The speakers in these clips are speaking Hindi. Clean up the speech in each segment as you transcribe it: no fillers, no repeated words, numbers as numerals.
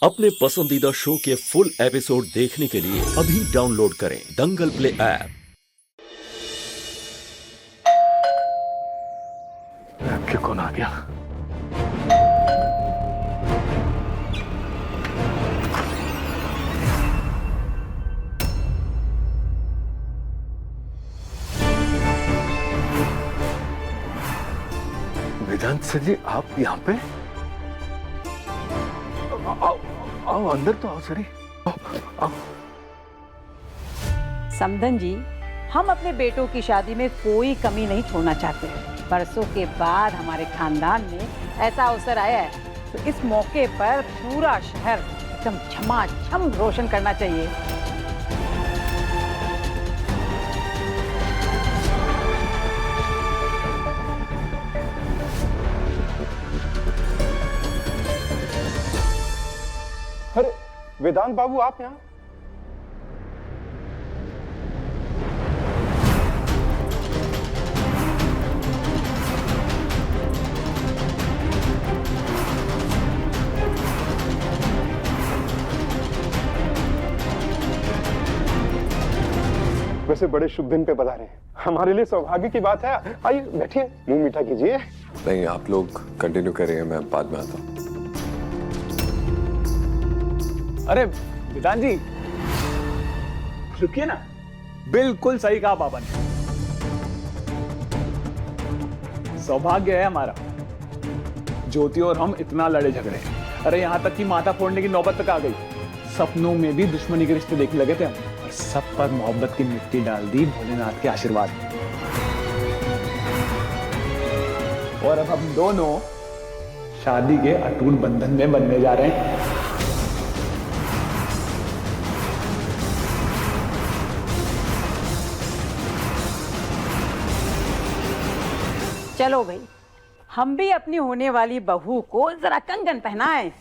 अपने पसंदीदा शो के फुल एपिसोड देखने के लिए अभी डाउनलोड करें दंगल प्ले ऐप। आपके कौन आ गया? वेदांत सर जी, आप यहाँ पे? आओ अंदर तो आओ सरी। आओ। समधन जी, हम अपने बेटों की शादी में कोई कमी नहीं छोड़ना चाहते हैं। बरसों के बाद हमारे खानदान में ऐसा अवसर आया है, तो इस मौके पर पूरा शहर एकदम झमाझम रोशन करना चाहिए। अरे वेदांत बाबू, आप यहाँ? वैसे बड़े शुभ दिन पे पधारे हैं, हमारे लिए सौभाग्य की बात है। आइए बैठिए, मुंह मीठा कीजिए। नहीं, आप लोग कंटिन्यू करिए, मैं बाद में आता हूँ। अरे वेदांत जी, रुकिए ना। बिल्कुल सही कहा पापा ने। सौभाग्य है हमारा, ज्योति और हम इतना लड़े झगड़े। अरे यहाँ तक कि माथा फोड़ने की नौबत तक आ गई। सपनों में भी दुश्मनी के रिश्ते देखने लगे थे हम, और सब पर मोहब्बत की मिट्टी डाल दी भोलेनाथ के आशीर्वाद। और अब हम दोनों शादी के अटूट बंधन में बनने जा रहे हैं। चलो भाई, हम भी अपनी होने वाली बहू को जरा कंगन पहनाएं।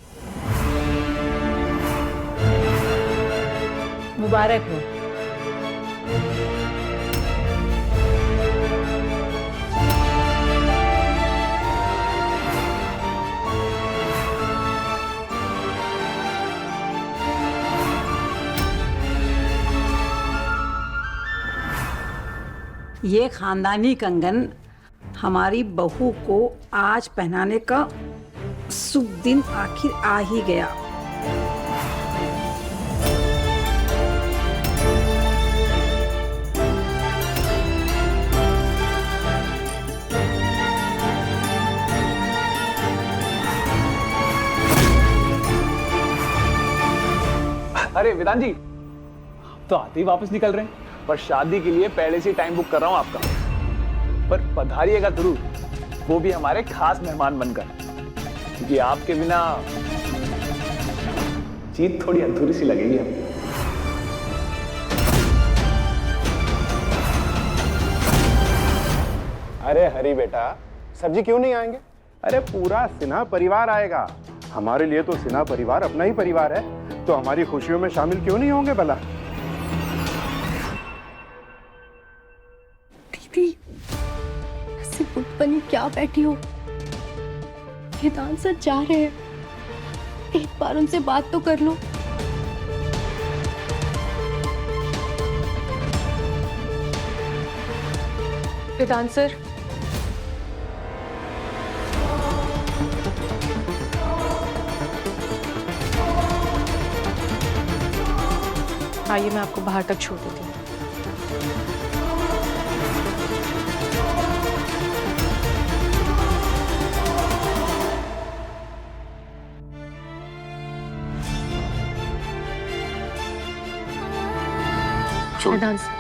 मुबारक हो। ये खानदानी कंगन हमारी बहू को आज पहनाने का शुभ दिन आखिर आ ही गया। अरे वेदांत जी, तो आते ही वापस निकल रहे हैं, पर शादी के लिए पहले से टाइम बुक कर रहा हूं आपका। पर पधारिएगा जरूर, वो भी हमारे खास मेहमान बनकर, क्योंकि आपके बिना जीत थोड़ी अधूरी सी लगेगी हमें। अरे हरी बेटा, सर जी क्यों नहीं आएंगे? अरे पूरा सिन्हा परिवार आएगा। हमारे लिए तो सिन्हा परिवार अपना ही परिवार है, तो हमारी खुशियों में शामिल क्यों नहीं होंगे भला? दीदी, ऐसे बुत बनी क्या बैठी हो? वेदांत सर जा रहे हैं, एक बार उनसे बात तो कर लो। वेदांत सर, आइए, मैं आपको बाहर तक छोड़ देती हूँ। वेदांत सर,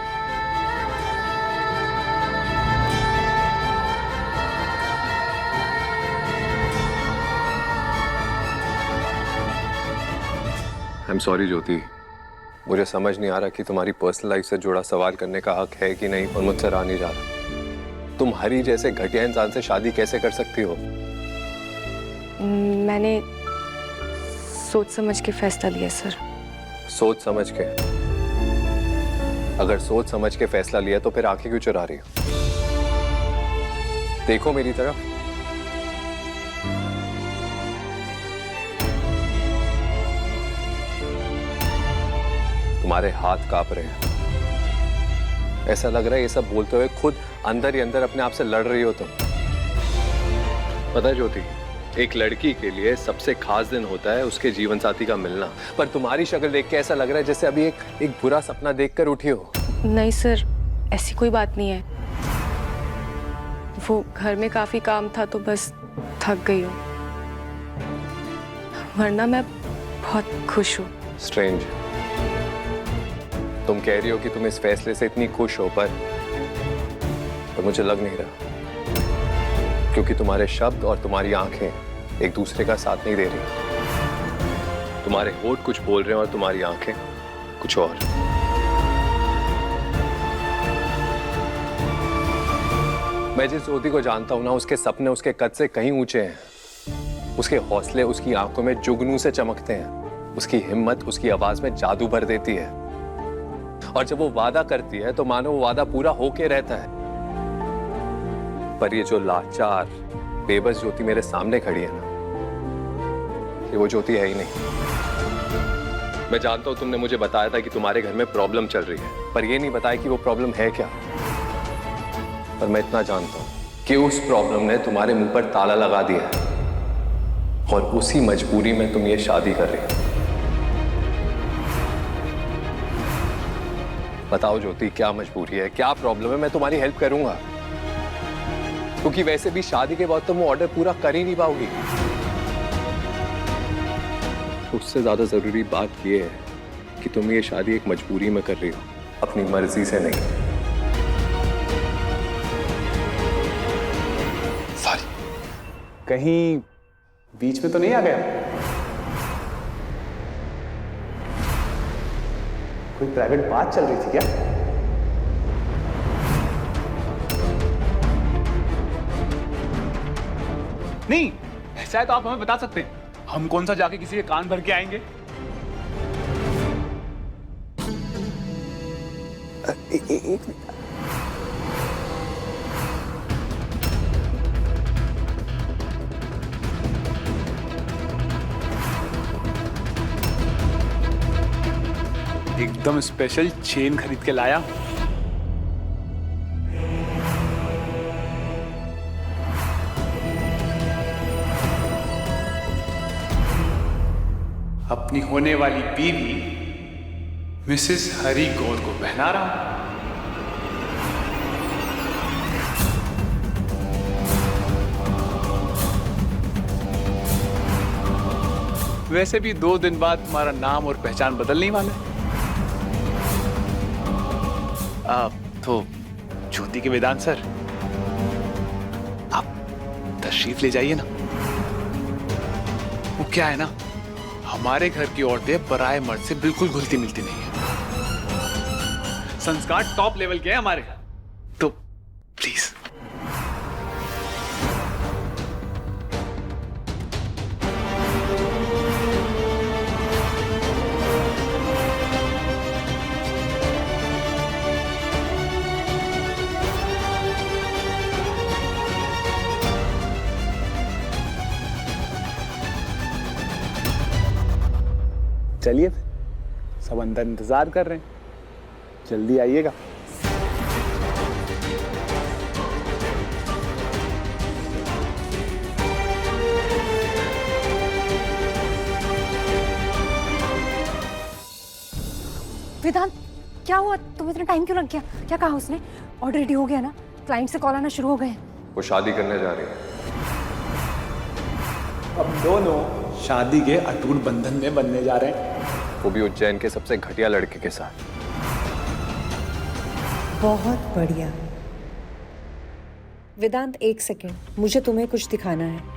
आई एम सॉरी ज्योति, मुझे समझ नहीं आ रहा कि तुम्हारी पर्सनल लाइफ से जुड़ा सवाल करने का हक है कि नहीं, और मुझसे रहा नहीं जा रहा। तुम हरी जैसे घटिया इंसान से शादी कैसे कर सकती हो? मैंने सोच समझ के फैसला लिया सर। सोच समझ के? अगर सोच समझ के फैसला लिया तो फिर आंखें क्यों चुरा रही हो? देखो मेरी तरफ। तुम्हारे हाथ कांप रहे हैं। ऐसा लग रहा है ये सब बोलते हुए खुद अंदर ही अंदर अपने आप से लड़ रही हो तुम। पता है ज्योति, एक लड़की के लिए सबसे खास दिन होता है उसके जीवन साथी का मिलना, पर तुम्हारी शक्ल देख के ऐसा लग रहा है जैसे अभी एक बुरा सपना देखकर उठी हो। नहीं सर, ऐसी कोई बात नहीं है। वो घर में काफी काम था तो बस थक गई हूँ, वरना मैं बहुत खुश हूँ। स्ट्रेंज, तुम कह रही हो कि तुम इस फैसले से इतनी खुश हो, पर मुझे लग नहीं रहा, क्योंकि तुम्हारे शब्द और तुम्हारी आंखें एक दूसरे का साथ नहीं दे रही। तुम्हारे होठ कुछ बोल रहे हैं और तुम्हारी आंखें कुछ और। मैं जिस ज्योति को जानता हूं ना, उसके सपने उसके कद से कहीं ऊंचे हैं। उसके हौसले उसकी आंखों में जुगनू से चमकते हैं। उसकी हिम्मत उसकी आवाज में जादू भर देती है, और जब वो वादा करती है तो मानो वो वादा पूरा होके रहता है। पर ये जो लाचार बेबस ज्योति मेरे सामने खड़ी है ना, ये वो ज्योति है ही नहीं। मैं जानता हूं तुमने मुझे बताया था कि तुम्हारे घर में प्रॉब्लम चल रही है, पर ये नहीं बताया कि वो प्रॉब्लम है क्या। पर मैं इतना जानता हूं कि उस प्रॉब्लम ने तुम्हारे मुंह पर ताला लगा दिया है, और उसी मजबूरी में तुम ये शादी कर रही हो। बताओ ज्योति, क्या मजबूरी है, क्या प्रॉब्लम है? मैं तुम्हारी हेल्प करूंगा, क्योंकि वैसे भी शादी के बाद तुम वो ऑर्डर पूरा कर ही नहीं पाओगी। उससे ज्यादा जरूरी बात यह है कि तुम ये शादी एक मजबूरी में कर रही हो, अपनी मर्जी से नहीं। सॉरी, कहीं बीच में तो नहीं आ गया? कोई प्राइवेट बात चल रही थी क्या? नहीं, ऐसा है तो आप हमें बता सकते हैं। हम कौन सा जाके किसी के कान भर के आएंगे? एक एकदम स्पेशल चेन खरीद के लाया। अपनी होने वाली बीवी मिसेस हरी गौर को पहना रहा हूं। वैसे भी 2 दिन बाद तुम्हारा नाम और पहचान बदलने ही वाला है। तो ज्योति के वेदांत सर, आप तशरीफ ले जाइए ना। वो क्या है ना, हमारे घर की औरतें पराये मर्द से बिल्कुल घुलती मिलती नहीं है। संस्कार टॉप लेवल के हैं हमारे, तो प्लीज। चलिए, सब अंदर इंतजार कर रहे हैं, जल्दी आइएगा। वेदांत, क्या हुआ? तुम्हें इतना टाइम क्यों लग गया? क्या कहा उसने? ऑर्डर रेडी हो गया ना? क्लाइंट से कॉल आना शुरू हो गए? वो शादी करने जा रही है। अब दोनों शादी के अटूट बंधन में बनने जा रहे हैं, वो भी उज्जैन के सबसे घटिया लड़के के साथ। बहुत बढ़िया। वेदांत, एक सेकेंड, मुझे तुम्हें कुछ दिखाना है।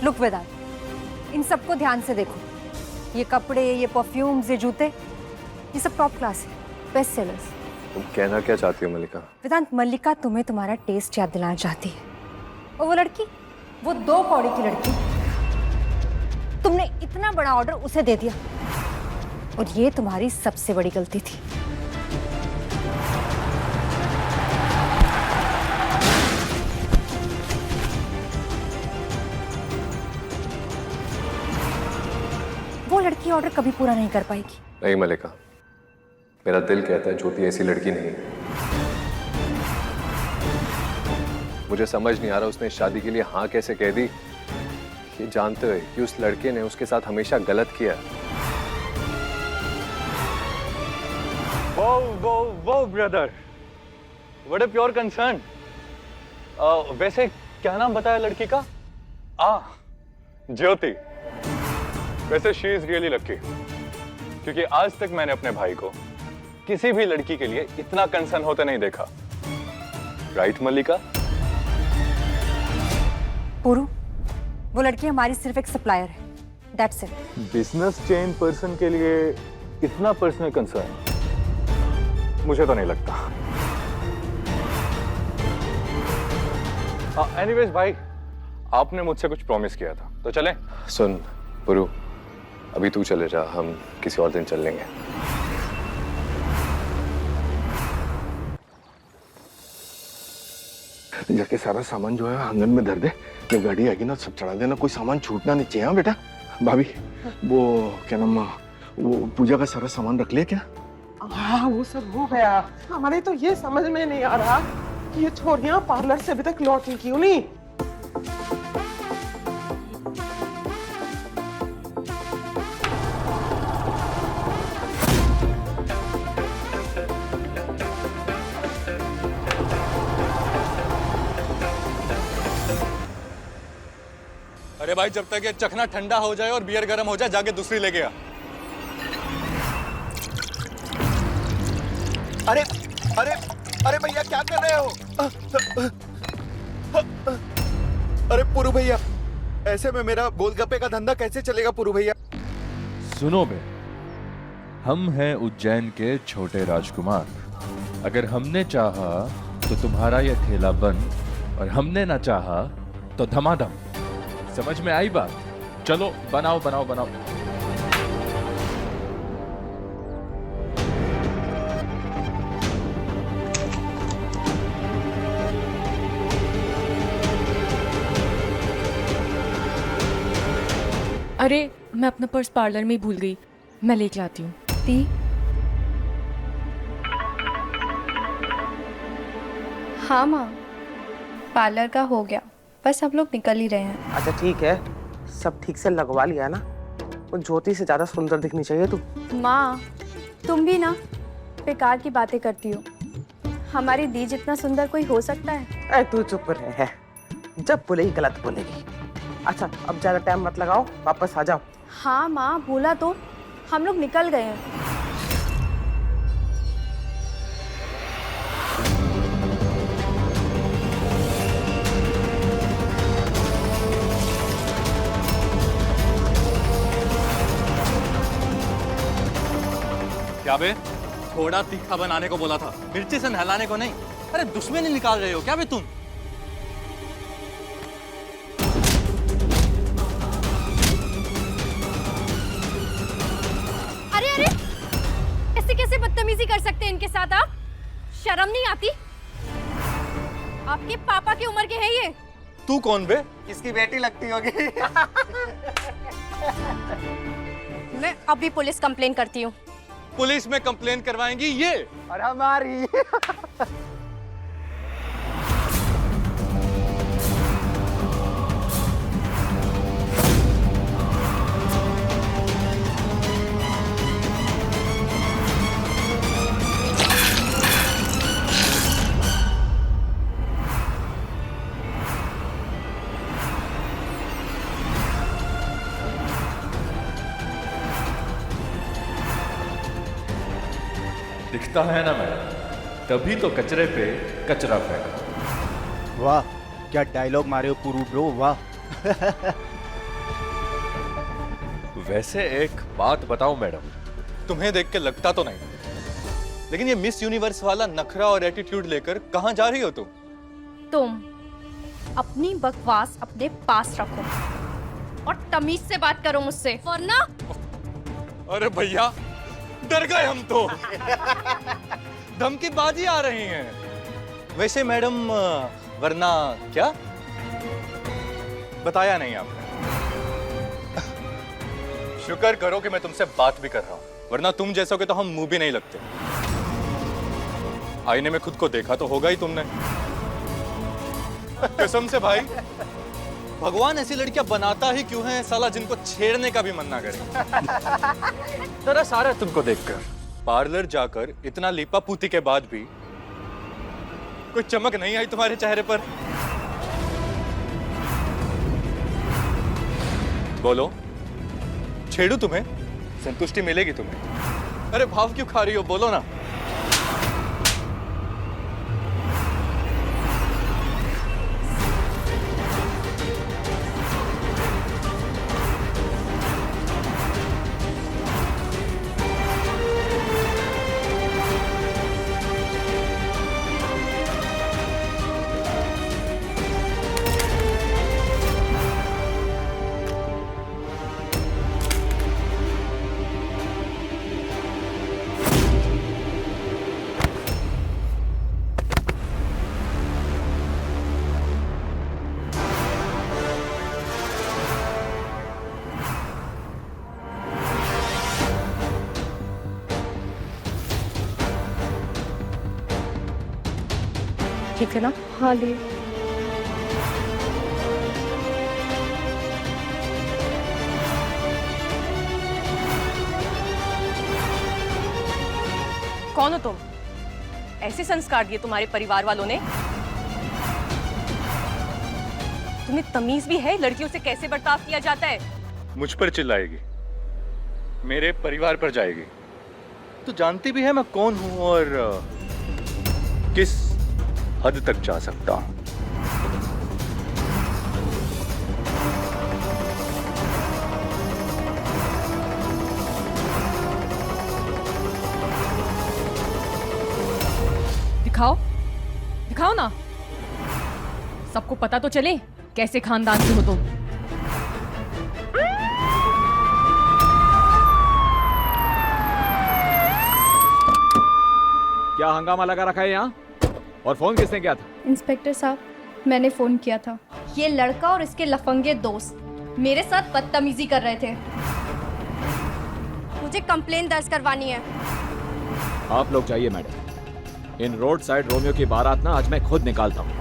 लुक वेदांत, इन सबको ध्यान से देखो। ये कपड़े, ये परफ्यूम्स, ये जूते, ये सब टॉप क्लास है, बेस्ट सेलर्स। तुम कहना क्या चाहती हो मल्लिका? वेदांत, मल्लिका तुम्हें तुम्हारा टेस्ट याद दिलाना चाहती है। और वो लड़की, वो 2 कौड़ी की लड़की, तुमने इतना बड़ा ऑर्डर उसे दे दिया। और ये तुम्हारी सबसे बड़ी गलती थी। वो लड़की ऑर्डर कभी पूरा नहीं कर पाएगी। नहीं मलिका, मेरा दिल कहता है ज्योति ऐसी लड़की नहीं है। मुझे समझ नहीं आ रहा उसने शादी के लिए हाँ कैसे कह दी, ये जानते हुए कि उस लड़के ने उसके साथ हमेशा गलत किया। वो brother, what a pure concern. वैसे क्या नाम बताया लड़की का? ज्योति। वैसे शी इज रियली लकी, क्योंकि आज तक मैंने अपने भाई को किसी भी लड़की के लिए इतना कंसर्न होते नहीं देखा। राइट मल्लिका? पुरु, वो लड़की हमारी सिर्फ एक सप्लायर है, that's it. Business chain person के लिए इतना पर्सनल कंसर्न मुझे तो नहीं लगता। एनीवेज भाई, आपने मुझसे कुछ प्रॉमिस किया था, तो चलें? सुन पुरु, अभी तू चले जा, हम किसी और दिन चल लेंगे। जाके सारा सामान जो है आंगन में धर दे, जब गाड़ी आएगी ना सब चढ़ा देना, कोई सामान छूटना नहीं चाहिए। हाँ बेटा। भाभी, वो क्या नाम, वो पूजा का सारा सामान रख लिया क्या? हाँ वो सब हो गया। हमारे तो ये समझ में नहीं आ रहा कि ये छोरियां पार्लर से अभी तक लौटी क्यों नहीं। अरे भाई, जब तक ये चखना ठंडा हो जाए और बियर गर्म हो जाए, जाके दूसरी लेके आ। अरे अरे अरे भैया, क्या कर रहे हो? अरे पुरु भैया, ऐसे में मेरा गोलगप्पे का धंधा कैसे चलेगा पुरु भैया? सुनो बे, हम हैं उज्जैन के छोटे राजकुमार। अगर हमने चाहा तो तुम्हारा यह ठेला बंद, और हमने ना चाहा तो धमाधम। समझ में आई बात? चलो बनाओ बनाओ बनाओ। अरे मैं अपना पर्स पार्लर में ही भूल गई, मैं लेके आती हूँ। ती हाँ माँ, पार्लर का हो गया, बस हम लोग निकल ही रहे हैं। अच्छा ठीक है, सब ठीक से लगवा लिया ना? वो ज्योति से ज्यादा सुंदर दिखनी चाहिए तू। माँ, तुम भी ना बेकार की बातें करती हो। हमारी दी जितना सुंदर कोई हो सकता है? अरे तू चुप रहे, जब बोलेगी गलत बोलेगी। अच्छा अब ज्यादा टाइम मत लगाओ, वापस आ जाओ। हाँ माँ, बोला तो, हम लोग निकल गए हैं। क्या बे, थोड़ा तीखा बनाने को बोला था, मिर्ची से नहलाने को नहीं। अरे दुश्मनी निकाल रहे हो क्या बे तुम? अरे अरे, ऐसे कैसे बदतमीजी कर सकते हैं इनके साथ आप? शर्म नहीं आती? आपके पापा की उम्र के हैं ये। तू कौन बे? इसकी बेटी लगती होगी। मैं अभी पुलिस कंप्लेन करती हूँ। पुलिस में कंप्लेन करवाएंगी ये? और हमारी। दिखता है ना मैडम, तभी तो कचरे पे कचरा फेंका। वाह, क्या डायलॉग मारे हो पुरु ब्रो, वाह। वैसे एक बात बताओ मैडम, तुम्हें देख के लगता तो नहीं, लेकिन ये मिस यूनिवर्स वाला नखरा और एटीट्यूड लेकर कहां जा रही हो तुम? तुम अपनी बकवास अपने पास रखो और तमीज से बात करो मुझसे, वरना। अरे भैया, डर गए हम तो। धमकीबाजी आ रही हैं। वैसे मैडम, वरना क्या बताया नहीं आपने? शुक्र करो कि मैं तुमसे बात भी कर रहा हूं, वरना तुम जैसों के तो हम मुंह भी नहीं लगते। आईने में खुद को देखा तो होगा ही तुमने। कसम से भाई, भगवान ऐसी लड़कियां बनाता ही क्यों है साला, जिनको छेड़ने का भी मन ना करे। तरस आ रहा है तुमको देखकर। पार्लर जाकर इतना लीपा पूती के बाद भी कोई चमक नहीं आई तुम्हारे चेहरे पर। बोलो, छेड़ू तुम्हें? संतुष्टि मिलेगी तुम्हें? अरे भाव क्यों खा रही हो, बोलो ना। ठीक है ना? हाँ ली। कौन हो तुम? ऐसे संस्कार दिए तुम्हारे परिवार वालों ने? तुम्हें तमीज भी है लड़कियों से कैसे बर्ताव किया जाता है? मुझ पर चिल्लाएगी, मेरे परिवार पर जाएगी, तो जानती भी है मैं कौन हूं और किस हद तक जा सकता हूं। दिखाओ, दिखाओ ना, सबको पता तो चले कैसे खानदान से हो तुम। क्या हंगामा लगा रखा है यहाँ? और फोन किसने किया था? इंस्पेक्टर साहब, मैंने फोन किया था। ये लड़का और इसके लफंगे दोस्त मेरे साथ बदतमीजी कर रहे थे। मुझे कंप्लेन दर्ज करवानी है। आप लोग जाइए मैडम, इन रोड साइड रोमियो की बारात ना आज मैं खुद निकालता हूँ।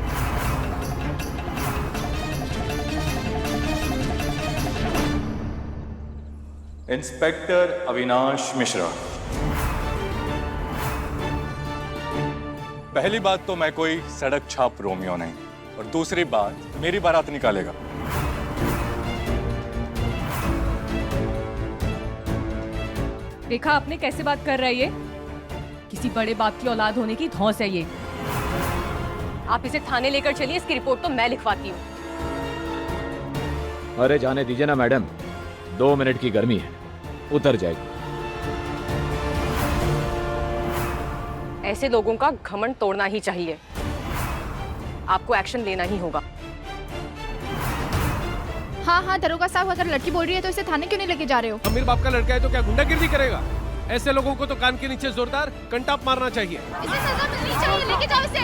इंस्पेक्टर अविनाश मिश्रा। पहली बात तो मैं कोई सड़क छाप रोमियो नहीं, और दूसरी बात, मेरी बारात निकालेगा। देखा आपने कैसे बात कर रहा है ये? किसी बड़े बाप की औलाद होने की धौंस है ये। आप इसे थाने लेकर चलिए, इसकी रिपोर्ट तो मैं लिखवाती हूँ। अरे जाने दीजिए ना मैडम, 2 मिनट की गर्मी है, उतर जाएगी। ऐसे लोगों का घमंड तोड़ना ही चाहिए। आपको एक्शन लेना ही होगा। हाँ हाँ दरोगा साहब, अगर लड़की बोल रही है तो इसे थाने क्यों नहीं लेके जा रहे हो? अमीर बाप का लड़का है तो क्या गुंडागिर्दी करेगा? ऐसे लोगों को तो कान के नीचे जोरदार कंटाप मारना चाहिए। इसे सजा मिलनी चाहिए, लेके जाओ इसे।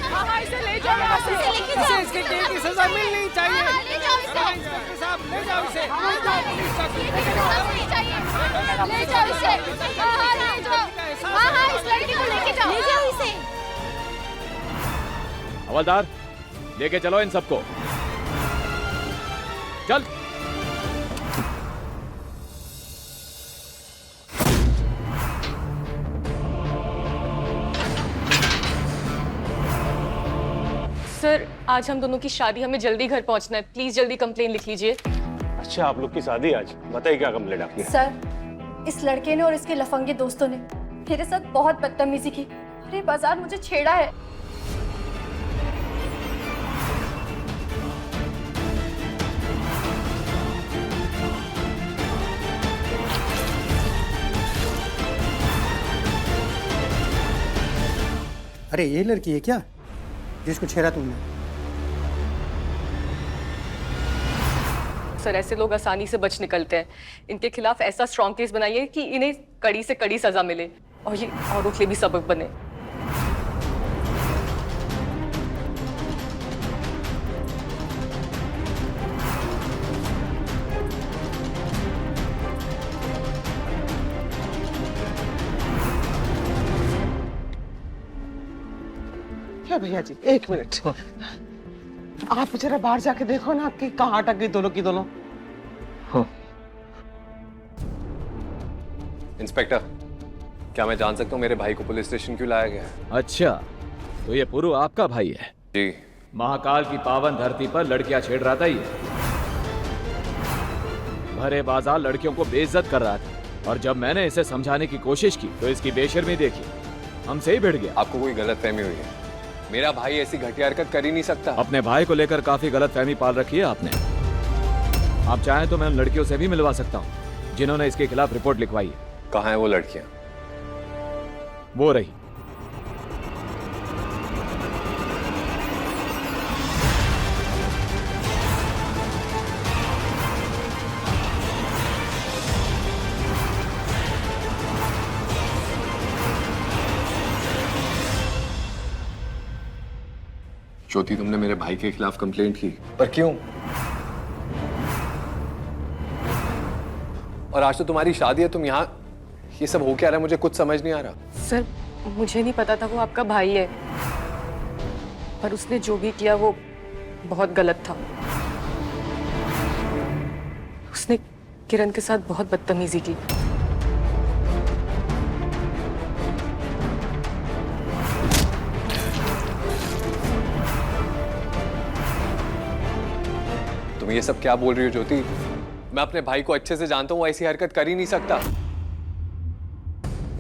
हाँ हाँ इसे ले जाओ, इसे इसके केस की सजा मिलनी चाहिए। ले जाओ इसे। साहब ले जाओ इसे। ले जाओ इसे। हाँ हाँ ले जाओ। हाँ हाँ इस लड़की को लेके जाओ। ले जाओ इसे। हवलदार, लेके चलो इन सबको। चल। सर, आज हम दोनों की शादी, हमें जल्दी घर पहुंचना है। प्लीज जल्दी कंप्लेन लिख लीजिए। अच्छा, आप लोग की शादी आज? बताइए क्या कंप्लेंट आपकी? सर, इस लड़के ने और इसके लफंगे दोस्तों ने मेरे साथ बहुत बदतमीजी की। अरे बाजार मुझे छेड़ा है। अरे ये लड़की है क्या जिसको छेड़ा तुमने? सर ऐसे लोग आसानी से बच निकलते हैं। इनके खिलाफ ऐसा स्ट्रॉन्ग केस बनाइए कि इन्हें कड़ी से कड़ी सजा मिले और ये औरों के लिए भी सबक बने। क्या भैया जी, एक मिनट, आप जरा बाहर जाके देखो ना कि कहाँ अटक गई दोनों की दोनों। इंस्पेक्टर, क्या मैं जान सकता हूँ मेरे भाई को पुलिस स्टेशन क्यों लाया गया है? अच्छा, तो ये पुरु आपका भाई है? जी। महाकाल की पावन धरती पर लड़कियां छेड़ रहा था ये। भरे बाजार लड़कियों को बेइज्जत कर रहा था और जब मैंने इसे समझाने की कोशिश की तो इसकी बेशर्मी देखी, हमसे ही भिड़ गया। आपको कोई गलतफहमी हुई है। मेरा भाई ऐसी घटिया हरकत कर ही नहीं सकता। अपने भाई को लेकर काफी गलतफहमी पाल रखी है आपने। आप चाहें तो मैं उन लड़कियों से भी मिलवा सकता हूँ जिन्होंने इसके खिलाफ रिपोर्ट लिखवाई है। कहाँ है वो लड़कियां? वो रही। ज्योति, तुमने मेरे भाई के खिलाफ कंप्लेंट की, पर क्यों? और आज तो तुम्हारी शादी है, तुम यहाँ ये सब हो क्या रहा है? मुझे कुछ समझ नहीं आ रहा। सर मुझे नहीं पता था वो आपका भाई है, पर उसने जो भी किया वो बहुत गलत था। उसने किरण के साथ बहुत बदतमीजी की। तुम ये सब क्या बोल रही हो ज्योति? मैं अपने भाई को अच्छे से जानता हूँ, वो ऐसी हरकत कर ही नहीं सकता।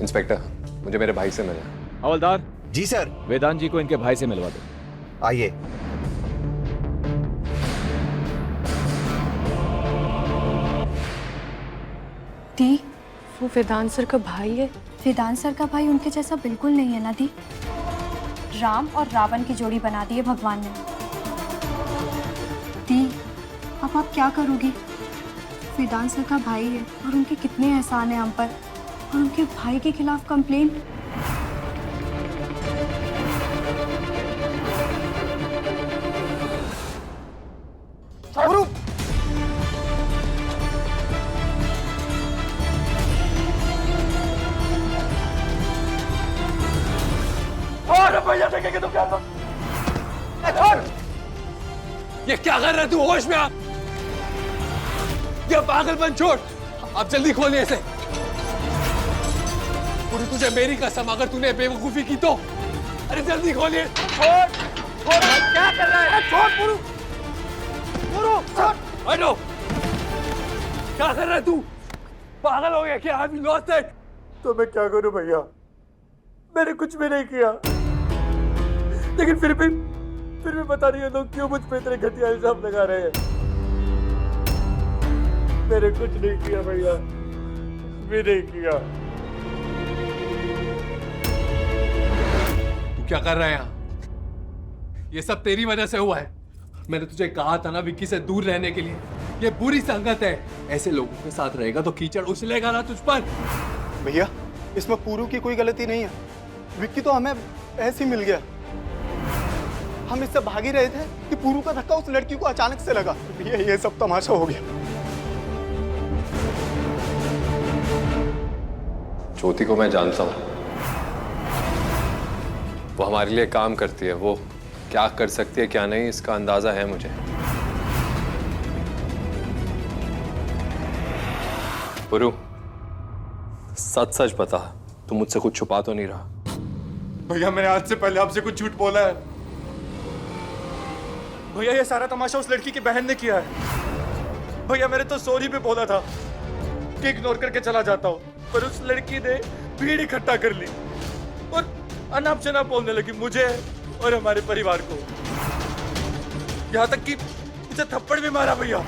इंस्पेक्टर, मुझे मेरे भाई से मिलना। हवलदार जी सर। वेदांत जी को इनके भाई से मिलवा दो। आइए। दी, वो वेदांत सर का भाई है? वेदांत सर का भाई उनके जैसा बिल्कुल नहीं है ना दी। राम और रावण की जोड़ी बना दी है भगवान ने। दी, अब आप क्या करोगी? वेदांत सर का भाई है और उनके कितने एहसान हैं हम पर, और उनके भाई के खिलाफ कंप्लेंट। भैया देखेंगे तो क्या? ये क्या कर रहा है तू? होश में आ। ये पागलपन छोड़, अब जल्दी खोलिए इसे। पूरी तुझे मेरी कसम, अगर तूने बेवकूफी की तो। अरे जल्दी खोलिए। छोड़ छोड़, क्या कर रहा है? छोड़ पुरु, पुरु छोड़, हटो। क्या कर रहा है तू? पागल हो गया क्या? I am lost it. तो मैं क्या करूं भैया? मैंने कुछ भी नहीं किया, लेकिन फिर भी बता रही है लोग क्यों मुझ पे इतने घटिया इल्जाम लगा रहे हैं। मैंने कुछ नहीं किया भैया, भी नहीं किया। तू क्या कर रहा है यहाँ? ये सब तेरी वजह से हुआ है। मैंने तुझे कहा था ना विक्की से दूर रहने के लिए। ये बुरी संगत है, ऐसे लोगों के साथ रहेगा तो कीचड़ उछलेगा ना तुझ पर। भैया, इसमें पूरू की कोई गलती नहीं है। विक्की तो हमें ऐसे ही मिल गया। हम इससे भाग ही रहे थे कि पूरू का धक्का उस लड़की को अचानक से लगा। ये सब तमाशा हो गया। ज्योति को मैं जानता हूँ, वो हमारे लिए काम करती है। वो क्या कर सकती है क्या नहीं, इसका अंदाजा है मुझे। पुरु, सच सच बता, तुम मुझसे कुछ छुपा तो नहीं रहा? भैया, मैंने आज से पहले आपसे कुछ झूठ बोला है। भैया, ये सारा तमाशा उस लड़की की बहन ने किया है। भैया, मैंने तो सॉरी भी बोला था कि इग्नोर करके चला जाता हूँ, पर उस लड़की ने भीड़ इकट्ठा कर ली और अनाप शनाप बोलने लगी मुझे और हमारे परिवार को। यहाँ तक कि मुझे थप्पड़ भी मारा भैया।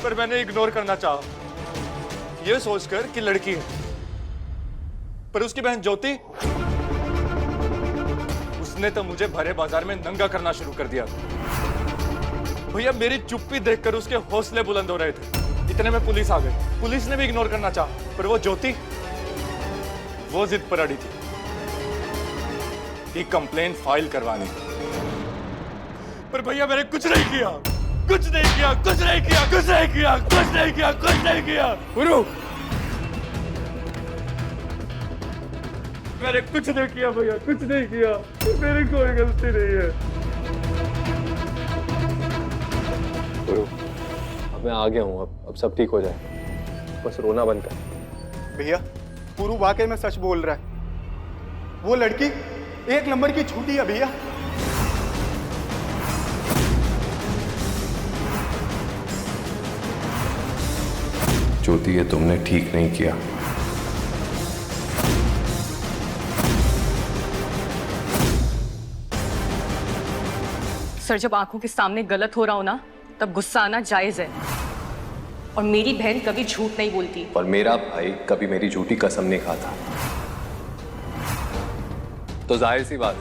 पर मैंने इग्नोर करना चाहा, ये सोचकर कि लड़की है। पर उसकी बहन ज्योति, उसने तो मुझे भरे बाजार में नंगा करना शुरू कर दिया। भैया मेरी चुप्पी देखकर उसके हौसले बुलंद हो रहे थे। इतने में पुलिस आ गई। पुलिस ने भी इग्नोर करना चाहा, पर वो ज्योति, वो जिद पर अड़ी थी कि कंप्लेंट फाइल करवानी। पर भैया मैंने कुछ नहीं किया, कुछ नहीं किया, कुछ नहीं किया, कुछ नहीं किया, कुछ नहीं किया, कुछ नहीं किया। गुरु, मैंने कुछ नहीं किया भैया, कुछ नहीं किया, मेरी कोई गलती नहीं है। गुरु, अब मैं आ गया हूँ, अब सब ठीक हो जाए, बस रोना बंद कर। भैया पुरु वाकई में सच बोल रहा है। वो लड़की एक नंबर की झूठी है भैया। ज्योति, ये तुमने ठीक नहीं किया। सर, जब आंखों के सामने गलत हो रहा हो ना, तब गुस्सा आना जायज है। और मेरी बहन कभी झूठ नहीं बोलती। और मेरा भाई कभी मेरी झूठी कसम नहीं खाता। तो जाहिर सी बात,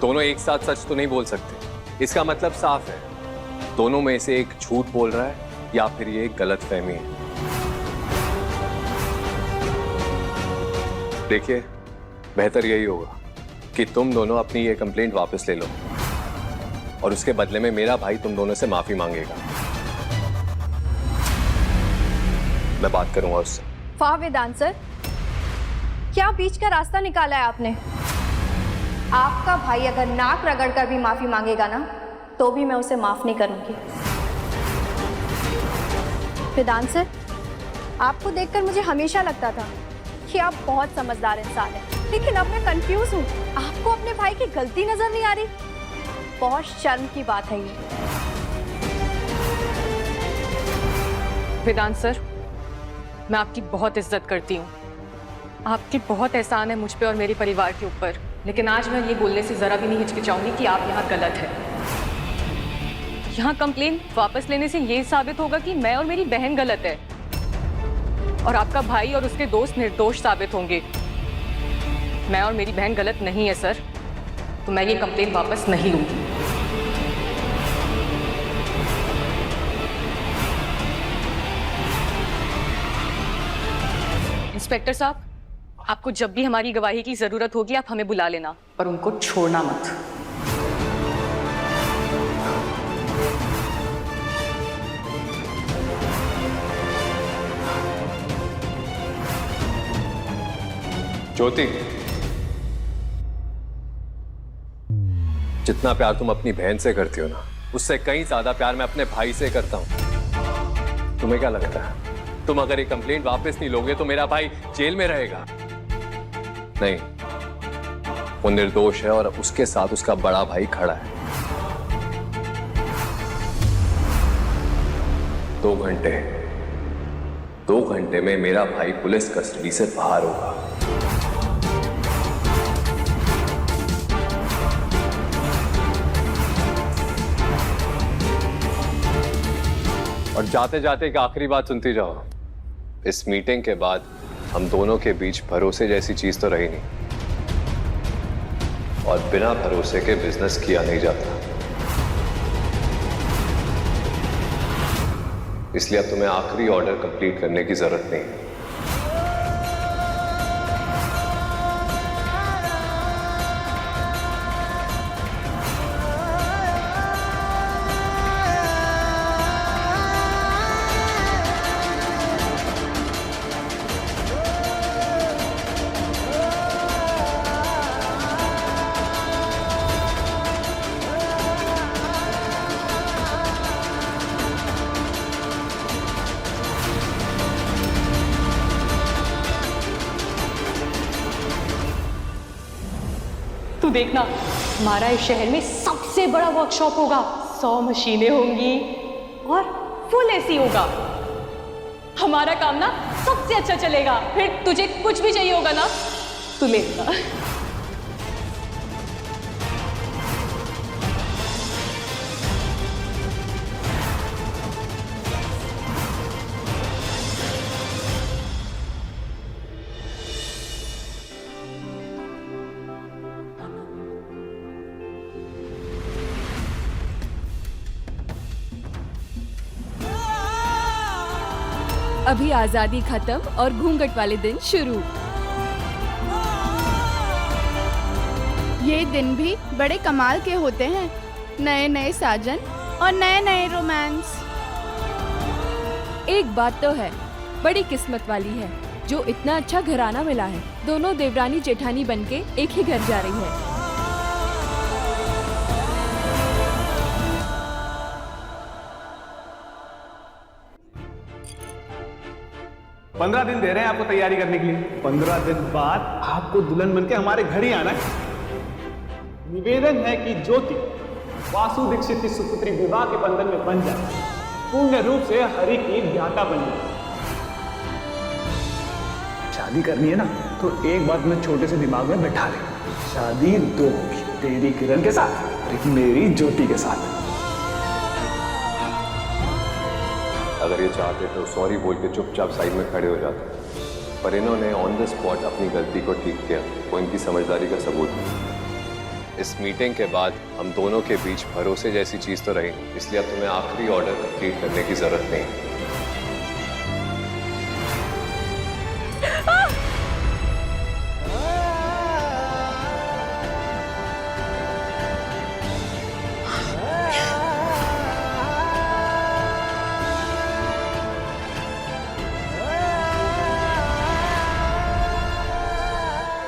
दोनों एक साथ सच तो नहीं बोल सकते। इसका मतलब साफ है, दोनों में से एक झूठ बोल रहा है या फिर ये गलतफहमी है। देखिए, बेहतर यही होगा कि तुम दोनों अपनी ये कंप्लेंट वापस ले लो और उसके बदले में मेरा भाई तुम दोनों से माफी मांगेगा। मैं बात करूंगा उससे। वाह वेदांत सर, क्या बीच का रास्ता निकाला है आपने। आपका भाई अगर नाक रगड़ कर भी माफी मांगेगा ना, तो भी मैं उसे माफ नहीं करूंगी। वेदांत सर, आपको देखकर मुझे हमेशा लगता था कि आप बहुत समझदार इंसान हैं, लेकिन अब मैं कंफ्यूज हूँ। आपको अपने भाई की गलती नजर नहीं आ रही। बहुत शर्म की बात है ये। वेदांत सर, मैं आपकी बहुत इज्जत करती हूँ। आपकी बहुत एहसान है मुझ पे और मेरे परिवार के ऊपर, लेकिन आज मैं ये बोलने से जरा भी नहीं हिचकिचाऊंगी कि आप यहाँ गलत है। यहाँ कंप्लेन वापस लेने से ये साबित होगा कि मैं और मेरी बहन गलत है और आपका भाई और उसके दोस्त निर्दोष साबित होंगे। मैं और मेरी बहन गलत नहीं है सर, तो मैं ये कंप्लेन वापस नहीं लूंगी। इंस्पेक्टर साहब, आपको जब भी हमारी गवाही की जरूरत होगी आप हमें बुला लेना, पर उनको छोड़ना मत। ज्योति, जितना प्यार तुम अपनी बहन से करती हो ना, उससे कहीं ज्यादा प्यार मैं अपने भाई से करता हूं। तुम्हें क्या लगता है, तुम अगर ये कंप्लेंट वापस नहीं लोगे तो मेरा भाई जेल में रहेगा? नहीं, वो निर्दोष है और उसके साथ उसका बड़ा भाई खड़ा है। 2 घंटे में मेरा भाई पुलिस कस्टडी से बाहर होगा। और जाते जाते एक आखिरी बात सुनती जाओ, इस मीटिंग के बाद हम दोनों के बीच भरोसे जैसी चीज तो रही नहीं, और बिना भरोसे के बिजनेस किया नहीं जाता। इसलिए अब तुम्हें आखिरी ऑर्डर कंप्लीट करने की जरूरत नहीं है। तू देखना, हमारा इस शहर में सबसे बड़ा वर्कशॉप होगा। 100 मशीनें होंगी और फुल एसी होगा। हमारा काम ना सबसे अच्छा चलेगा। फिर तुझे कुछ भी चाहिए होगा ना, तू लेगा। अभी आजादी खत्म और घूंघट वाले दिन शुरू। ये दिन भी बड़े कमाल के होते हैं, नए नए साजन और नए नए रोमांस। एक बात तो है, बड़ी किस्मत वाली है जो इतना अच्छा घराना मिला है। दोनों देवरानी जेठानी बनके एक ही घर जा रही है। 15 दिन दे रहे हैं आपको तैयारी करने के लिए। 15 दिन बाद आपको दुल्हन बनके हमारे घर ही आना है। निवेदन है कि ज्योति वासु दीक्षित की सुपुत्री विवाह के बंधन में बन जाए, पूर्ण रूप से हरि की ज्ञाता बन जाए। शादी करनी है ना, तो एक बात मैं छोटे से दिमाग में बैठा ले, शादी दो होगी, तेरी किरण के साथ और एक मेरी ज्योति के साथ। अगर ये चाहते तो सॉरी बोल के चुपचाप साइड में खड़े हो जाते, पर इन्होंने ऑन द स्पॉट अपनी गलती को ठीक किया। वो इनकी समझदारी का सबूत है। इस मीटिंग के बाद हम दोनों के बीच भरोसे जैसी चीज तो रही, इसलिए अब तुम्हें आखिरी ऑर्डर कंप्लीट करने की जरूरत नहीं।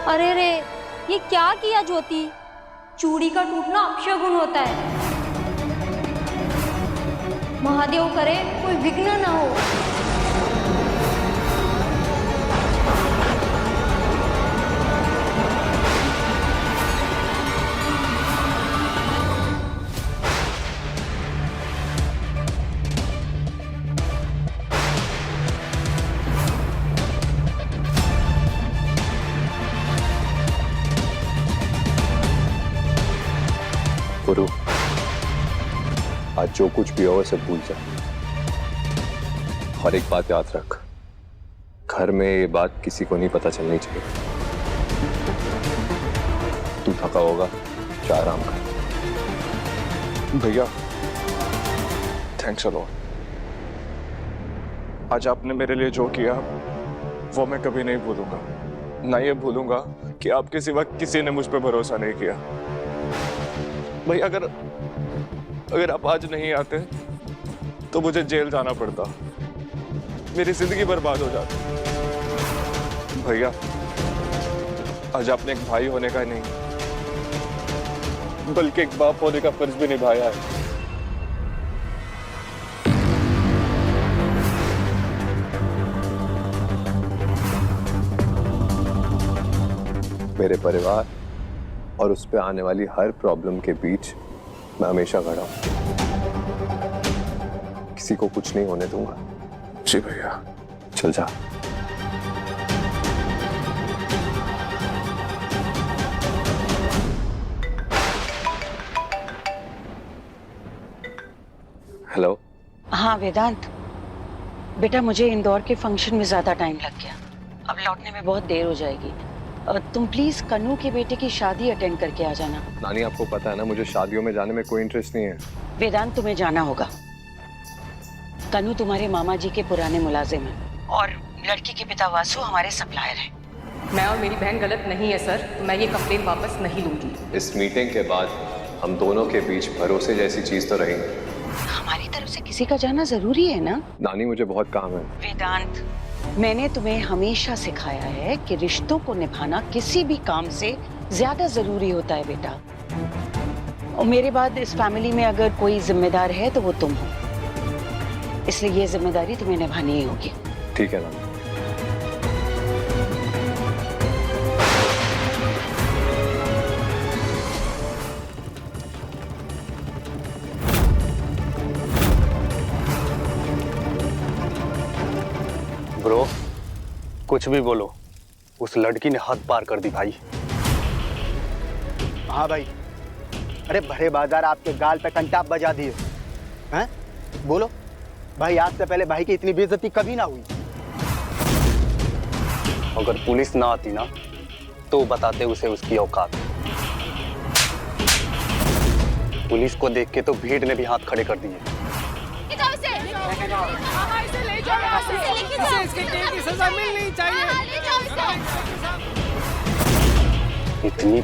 अरे रे, ये क्या किया ज्योति? चूड़ी का टूटना अपशगुन होता है। महादेव करे कोई विघ्न ना हो। गुरु, आज जो कुछ भी हो सब भूल जा। और एक बात याद रख, घर में ये बात किसी को नहीं पता चलनी चाहिए। तू थका होगा, जा आराम कर। भैया थैंक्स अ लॉट। आज आपने मेरे लिए जो किया वो मैं कभी नहीं भूलूंगा। ना ये भूलूंगा कि आपके सिवा किसी ने मुझ पर भरोसा नहीं किया। भाई अगर आप आज नहीं आते तो मुझे जेल जाना पड़ता, मेरी जिंदगी बर्बाद हो जाती। भैया आज आपने एक भाई होने का नहीं बल्कि एक बाप होने का फर्ज भी निभाया है। मेरे परिवार और उस पे आने वाली हर प्रॉब्लम के बीच मैं हमेशा खड़ा हूं। किसी को कुछ नहीं होने दूंगा। जी भैया। चल जा। हेलो। हाँ वेदांत, बेटा मुझे इंदौर के फंक्शन में ज्यादा टाइम लग गया, अब लौटने में बहुत देर हो जाएगी। तुम प्लीज कन्नू के बेटे की शादी अटेंड करके आ जाना। नानी आपको पता है ना, मुझे शादियों में जाने में कोई इंटरेस्ट नहीं है। वेदांत तुम्हें जाना होगा। कन्नू तुम्हारे मामा जी के पुराने मुलाजिम हैं और लड़की के पिता वासु हमारे सप्लायर हैं। मैं और मेरी बहन गलत नहीं है सर, मैं ये कंप्लेन वापस नहीं लूंगी। इस मीटिंग के बाद हम दोनों के बीच भरोसे जैसी चीज तो रही। हमारी तरफ से किसी का जाना जरूरी है ना? नानी मुझे बहुत काम है। वेदांत, मैंने तुम्हें हमेशा सिखाया है कि रिश्तों को निभाना किसी भी काम से ज्यादा जरूरी होता है बेटा। और मेरे बाद इस फैमिली में अगर कोई जिम्मेदार है तो वो तुम हो, इसलिए ये जिम्मेदारी तुम्हें निभानी ही होगी। ठीक है नानी। ब्रो, कुछ भी बोलो, उस लड़की ने हद पार कर दी भाई। हाँ भाई, अरे भरे बाजार आपके गाल पे कंटाप बजा दिए हैं। बोलो भाई, आज से पहले भाई की इतनी बेइज्जती कभी ना हुई। अगर पुलिस ना आती ना तो बताते उसे उसकी औकात। पुलिस को देख के तो भीड़ ने भी हाथ खड़े कर दिए। ले जाओ इसे इसके टेल की सजा मिलनी चाहिए। इतनी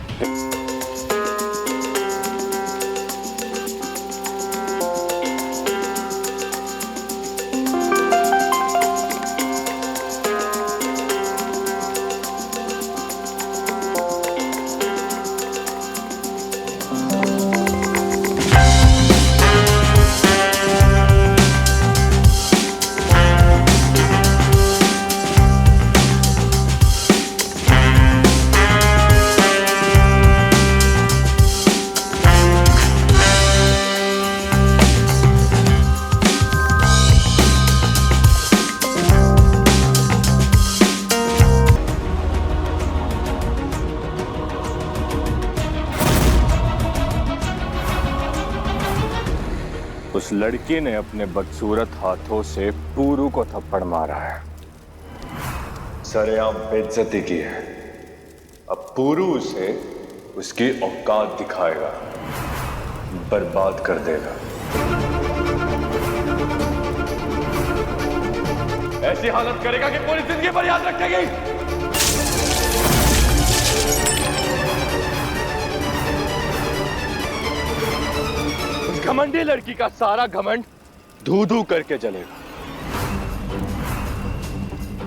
उस लड़की ने अपने बदसूरत हाथों से पूरू को थप्पड़ मारा है, सरेआम बेइज्जती की है। अब पूरू उसे उसकी औकात दिखाएगा, बर्बाद कर देगा। ऐसी हालत करेगा कि पूरी जिंदगी पर याद रखेगी। घमंडी लड़की का सारा घमंड धू धू करके जलेगा,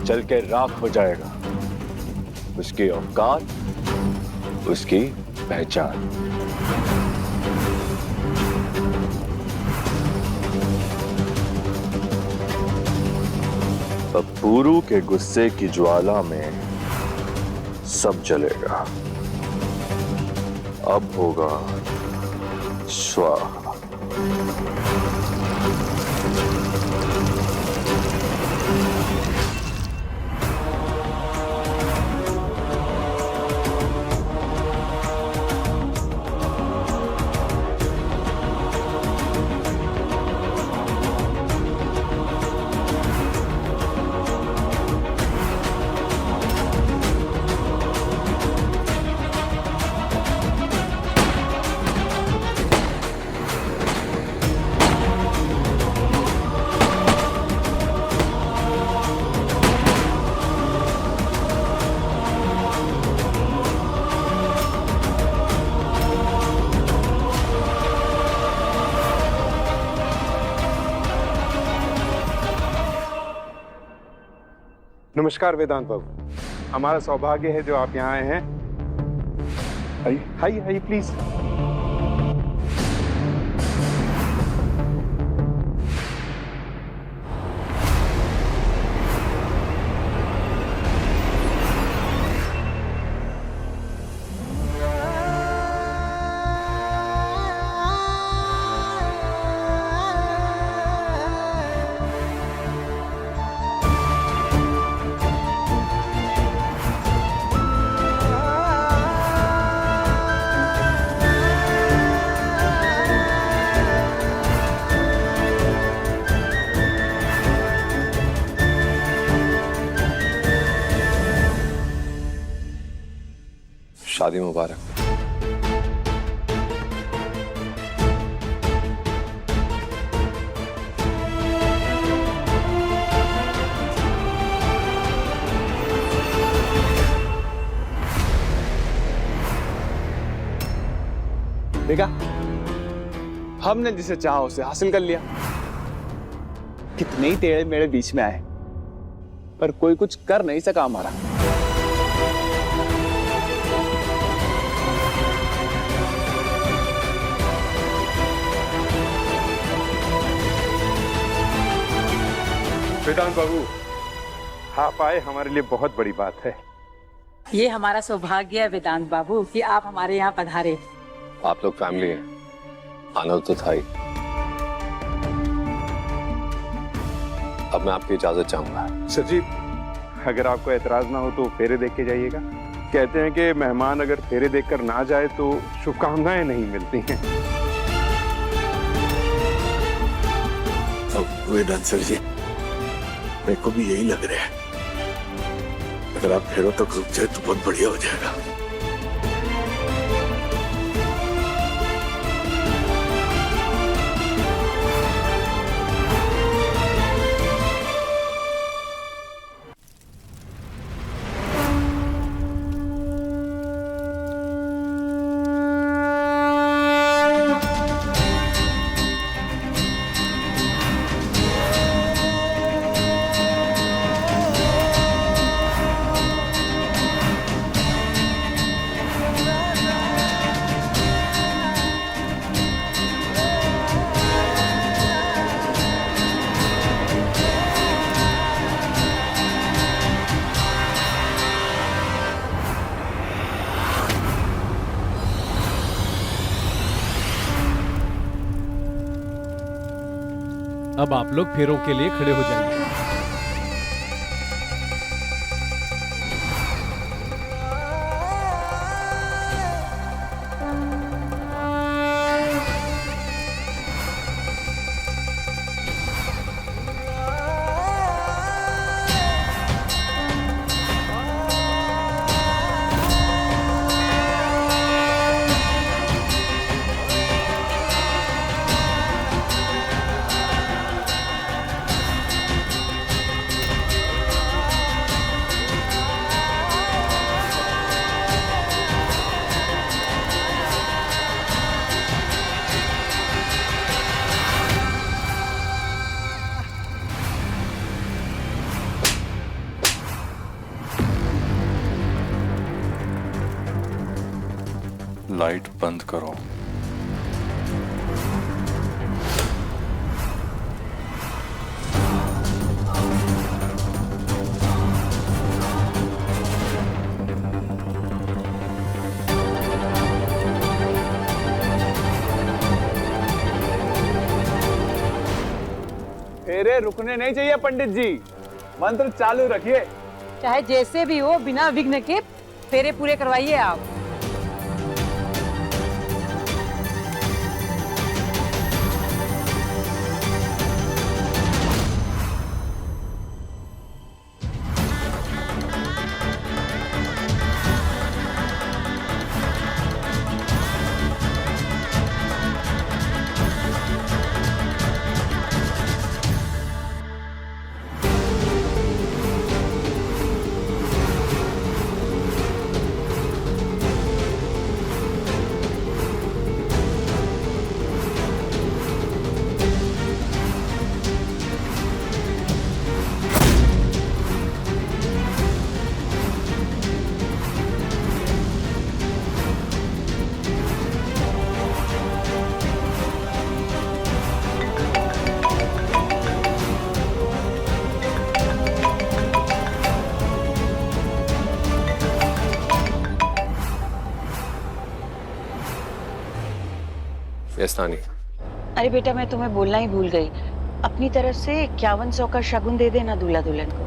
जल के राख हो जाएगा उसकी औकात, उसकी पहचान। अब पूरू के गुस्से की ज्वाला में सब जलेगा। अब होगा स्वाहा। नमस्कार वेदांत बाबू, हमारा सौभाग्य है जो आप यहाँ आए हैं। आइए आइए प्लीज। शादी मुबारक। देखा, हमने जिसे चाहा उसे हासिल कर लिया। कितने ही टेढ़े मेरे बीच में आए, पर कोई कुछ कर नहीं सका हमारा। वेदांत बाबू, आप आए हमारे लिए बहुत बड़ी बात है। ये हमारा सौभाग्य है वेदांत बाबू कि आप हमारे यहाँ पधारे। आप लोग फैमिली हैं, आनंद तो था ही। अब मैं आपकी इजाजत चाहूंगा। सर जी, अगर आपको एतराज ना हो तो फेरे देख के जाइएगा। कहते हैं कि मेहमान अगर फेरे देखकर ना जाए तो शुभकामनाएं नहीं मिलती हैं। वेदांत सर जी, मेरे को भी यही लग रहा है। अगर आप फेरों तक रुक जाए तो बहुत बढ़िया हो जाएगा। अब आप लोग फेरों के लिए खड़े हो जाइए। लाइट बंद करो। फेरे रुकने नहीं चाहिए पंडित जी, मंत्र चालू रखिए। चाहे जैसे भी हो, बिना विघ्न के फेरे पूरे करवाइए आप। नानी। अरे बेटा, मैं तुम्हें बोलना ही भूल गई, अपनी तरफ से 5100 का शगुन दे देना दूल्हा दुल्हन को।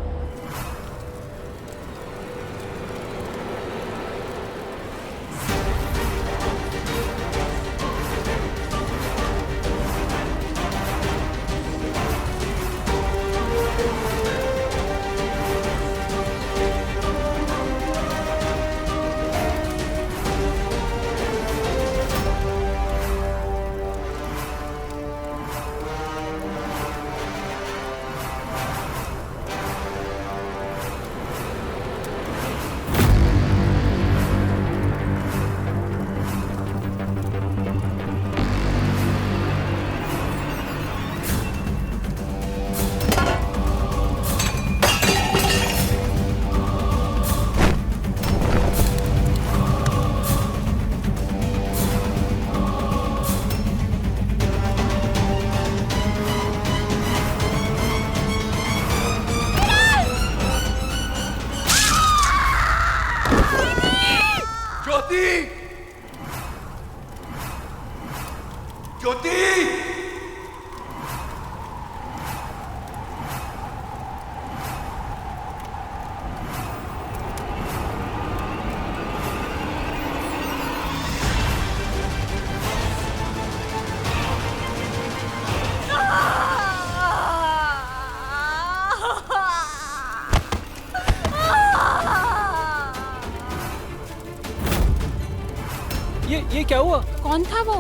ये क्या हुआ? कौन था वो?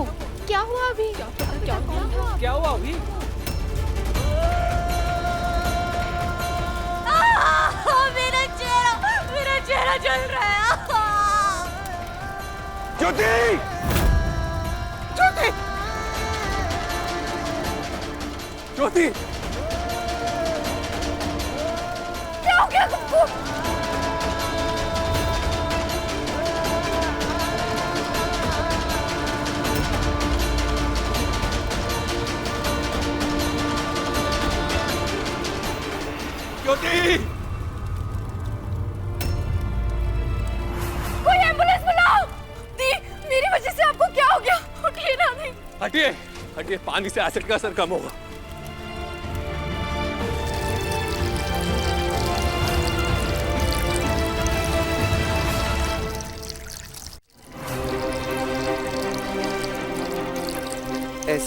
क्या हुआ अभी? क्या हुआ अभी? मेरा चेहरा जल रहा है। ज्योति! ज्योति! ज्योति! क्या हो गया तुमको? ज्योति! कोई एम्बुलेंस बुलाओ। दी, मेरी वजह से आपको क्या हो गया? उठिए ना। नहीं हटिए, हटिए, पानी से एसिड का असर कम होगा।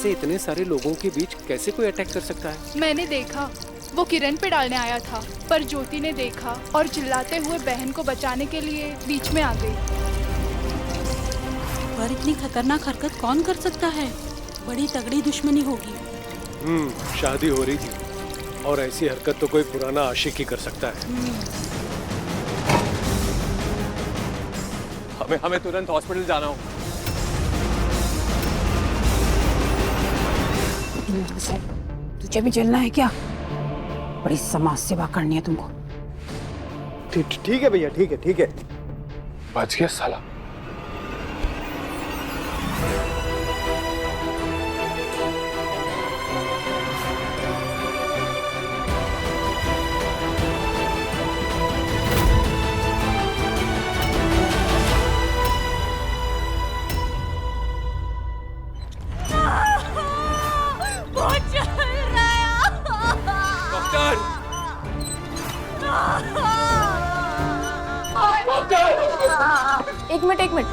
ऐसे इतने सारे लोगों के बीच कैसे कोई अटैक कर सकता है? मैंने देखा, वो किरण पे डालने आया था, पर ज्योति ने देखा और चिल्लाते हुए बहन को बचाने के लिए बीच में आ गई। पर इतनी खतरनाक हरकत कौन कर सकता है? बड़ी तगड़ी दुश्मनी होगी। शादी हो रही थी और ऐसी हरकत तो कोई पुराना आशिक ही कर सकता है। हमें तुरंत हॉस्पिटल जाना हो। तुझे भी चलना है क्या? बड़ी समाज सेवा करनी है तुमको। ठीक है भैया, ठीक है ठीक है। बच गया साला। एक मिनट।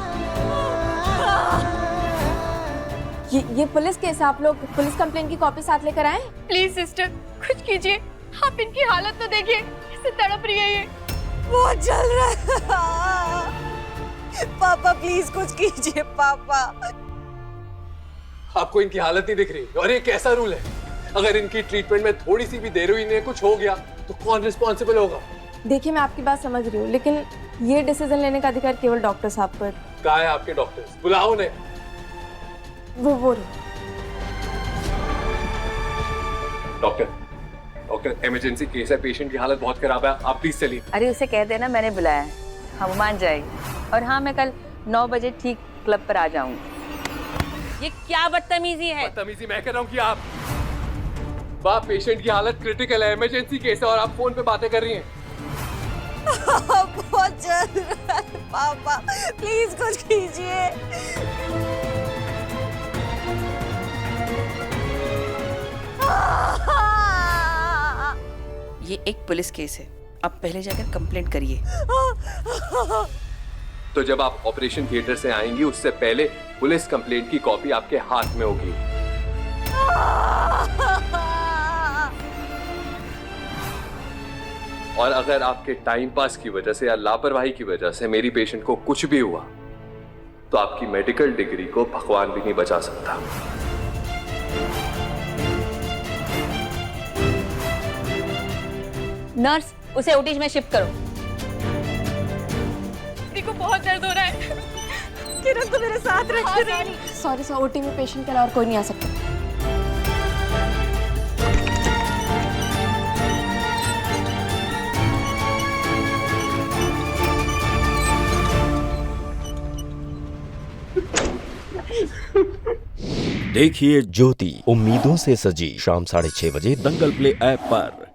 ये पुलिस केस है, आप लोग पुलिस कंप्लेंट की कॉपी साथ लेकर आए? प्लीज सिस्टर, कुछ कीजिए। आप इनकी हालत तो देखिए, कैसे तड़प रही है ये। वो जल रहा है। पापा प्लीज कुछ कीजिए पापा। आपको इनकी हालत नहीं दिख रही? और ये कैसा रूल है? अगर इनकी ट्रीटमेंट में थोड़ी सी भी देर हुई, इन्हें कुछ हो गया तो कौन रिस्पॉन्सिबल होगा? देखिए, मैं आपकी बात समझ रही हूँ, लेकिन ये डिसीजन लेने का अधिकार केवल डॉक्टर साहब को है। कहाँ है आपके डॉक्टर्स? बुलाओ उन्हें। वो डॉक्टर इमरजेंसी केस है, पेशेंट की हालत बहुत खराब है, आप प्लीज चलिए। अरे उसे कह देना मैंने बुलाया है, हम मान जाएगी। और हाँ, मैं कल 9 बजे ठीक क्लब पर आ जाऊंगी। ये क्या बदतमीजी है? बदतमीजी मैं कह रहा हूँ कि आप बाप, पेशेंट की हालत क्रिटिकल है, इमरजेंसी केस है और आप फोन पे बातें कर रही हैं। बहुत जल रहा है पापा, प्लीज कुछ कीजिए। ये एक पुलिस केस है, अब पहले जाकर कंप्लेंट करिए। तो जब आप ऑपरेशन थिएटर से आएंगी उससे पहले पुलिस कंप्लेंट की कॉपी आपके हाथ में होगी। और अगर आपके टाइम पास की वजह से या लापरवाही की वजह से मेरी पेशेंट को कुछ भी हुआ तो आपकी मेडिकल डिग्री को भगवान भी नहीं बचा सकता। नर्स, उसे ओटी में शिफ्ट करो। देखो बहुत दर्द हो रहा है। किरण तो मेरे साथ रही। सॉरी, ओटी में पेशेंट के अलावा और कोई नहीं आ सकता। देखिए ज्योति, उम्मीदों से सजी, शाम 6:30 बजे दंगल प्ले ऐप पर।